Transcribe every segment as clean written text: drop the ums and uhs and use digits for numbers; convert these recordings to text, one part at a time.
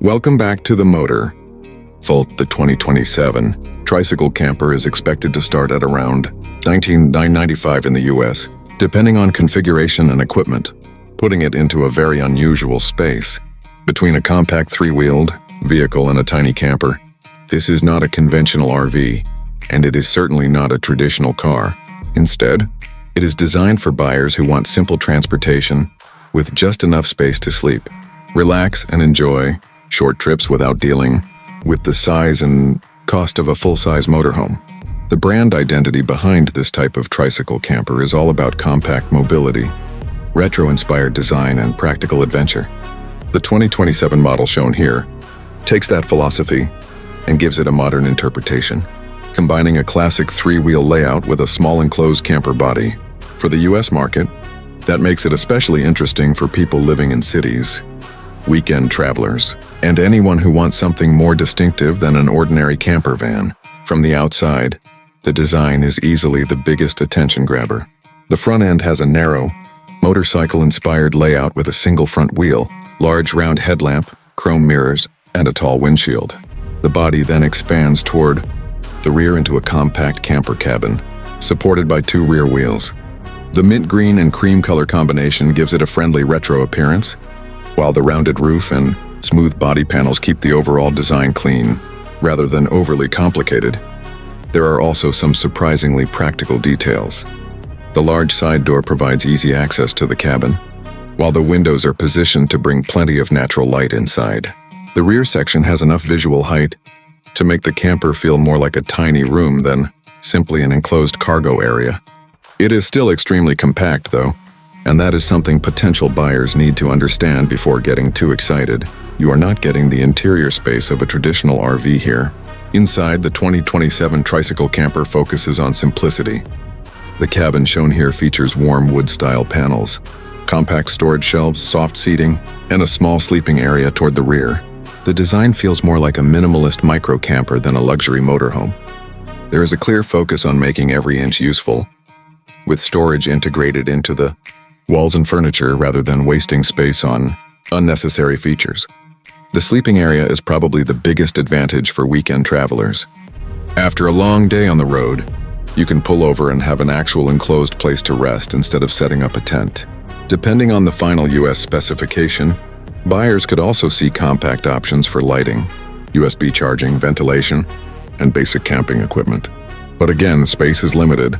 Welcome back to the Motor Vault. The 2027 Tricycle Camper is expected to start at around $19,995 in the US, depending on configuration and equipment, putting it into a very unusual space between a compact three-wheeled vehicle and a tiny camper. This is not a conventional RV, and it is certainly not a traditional car. Instead, it is designed for buyers who want simple transportation with just enough space to sleep, relax, and enjoy short trips without dealing with the size and cost of a full-size motorhome. The brand identity behind this type of tricycle camper is all about compact mobility, retro-inspired design, and practical adventure. The 2027 model shown here takes that philosophy and gives it a modern interpretation, combining a classic three-wheel layout with a small enclosed camper body. For the US market, that makes it especially interesting for people living in cities, weekend travelers, and anyone who wants something more distinctive than an ordinary camper van. From the outside, the design is easily the biggest attention grabber. The front end has a narrow, motorcycle-inspired layout with a single front wheel, large round headlamp, chrome mirrors, and a tall windshield. The body then expands toward the rear into a compact camper cabin, supported by two rear wheels. The mint green and cream color combination gives it a friendly retro appearance, while the rounded roof and smooth body panels keep the overall design clean, rather than overly complicated. There are also some surprisingly practical details. The large side door provides easy access to the cabin, while the windows are positioned to bring plenty of natural light inside. The rear section has enough visual height to make the camper feel more like a tiny room than simply an enclosed cargo area. It is still extremely compact, though, and that is something potential buyers need to understand before getting too excited. You are not getting the interior space of a traditional RV here. Inside, the 2027 Tricycle Camper focuses on simplicity. The cabin shown here features warm wood-style panels, compact storage shelves, soft seating, and a small sleeping area toward the rear. The design feels more like a minimalist micro-camper than a luxury motorhome. There is a clear focus on making every inch useful, with storage integrated into the walls and furniture rather than wasting space on unnecessary features. The sleeping area is probably the biggest advantage for weekend travelers. After a long day on the road, you can pull over and have an actual enclosed place to rest instead of setting up a tent. Depending on the final US specification, buyers could also see compact options for lighting, USB charging, ventilation, and basic camping equipment. But again, space is limited,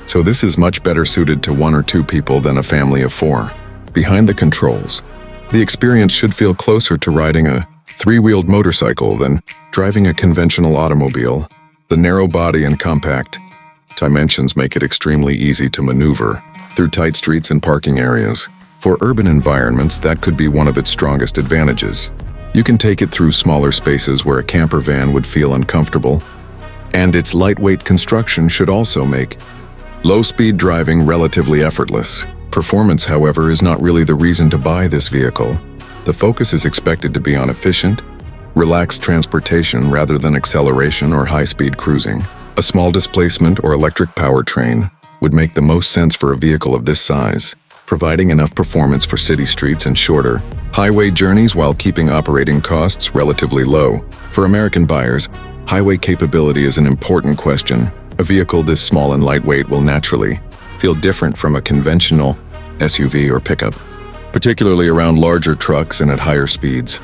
so this is much better suited to one or two people than a family of four. Behind the controls, the experience should feel closer to riding a three-wheeled motorcycle than driving a conventional automobile. The narrow body and compact dimensions make it extremely easy to maneuver through tight streets and parking areas. For urban environments, that could be one of its strongest advantages. You can take it through smaller spaces where a camper van would feel uncomfortable, and its lightweight construction should also make low-speed driving relatively effortless. Performance, however, is not really the reason to buy this vehicle. The focus is expected to be on efficient, relaxed transportation rather than acceleration or high-speed cruising. A small displacement or electric powertrain would make the most sense for a vehicle of this size, providing enough performance for city streets and shorter highway journeys while keeping operating costs relatively low. For American buyers, highway capability is an important question. A vehicle this small and lightweight will naturally feel different from a conventional SUV or pickup, particularly around larger trucks and at higher speeds.